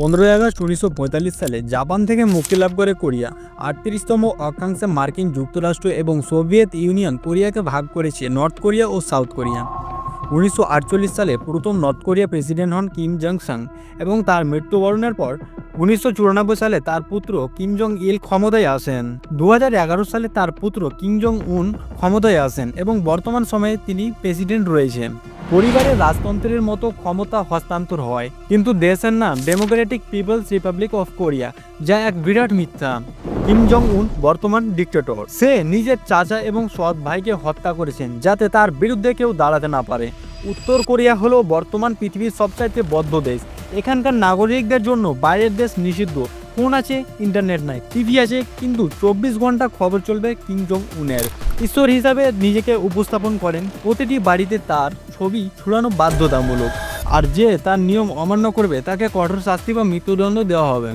15 August 1945 সালে Japan থেকে মুক্তি লাভ করে কোরিয়া। 38তম অক্ষাংশে মার্কিন যুক্তরাষ্ট্র এবং সোভিয়েত ইউনিয়ন কোরিয়াকে ভাগ করেছে নর্থ কোরিয়া ও সাউথ কোরিয়া। 1948 সালে প্রথম নর্থ কোরিয়া প্রেসিডেন্ট হন কিম জং সাং এবং তার মৃত্যুবরণের পর 1994 সালে তার পুত্র কিম জং ইল ক্ষমতায় আসেন। 2011 সালে তার পুত্র কিম জং উন ক্ষমতায় আসেন এবং বর্তমান সময়ে তিনি প্রেসিডেন্ট রয়েছেন। পরিবারের রাজতন্ত্রের মতো ক্ষমতা হস্তান্তর হয়, কিন্তু দেশের নাম democratic people's republic of Korea, যা এক বিরাট মিথ্যা। কিম জং উন বর্তমান ডিক্টেটর। সে নিজের চাচা এবং সৎ ভাইকে হত্যা করেছেন যাতে তার বিরুদ্ধে কেউ দাঁড়াতে না পারে। উত্তর কোরিয়া হলো বর্তমান পৃথিবীর সবচাইতে বদ্ধ দেশ। এখানকার নাগরিকদের জন্য বাইরের দেশ নিষিদ্ধ। ফোন আছে, ইন্টারনেট নাই, টিভি আছে, কিন্তু 24 ঘন্টা খবর চলবে কিম জং উনের। ঈশ্বর হিসাবে নিজেকে উপস্থাপন করেন। প্রতিটি বাড়িতে তার ছবি ছড়ানো বাধ্যতামূলক, আর যে তার নিয়ম অমান্য করবে তাকে কঠোর শাস্তি বা মৃত্যুদণ্ড দেওয়া হবে।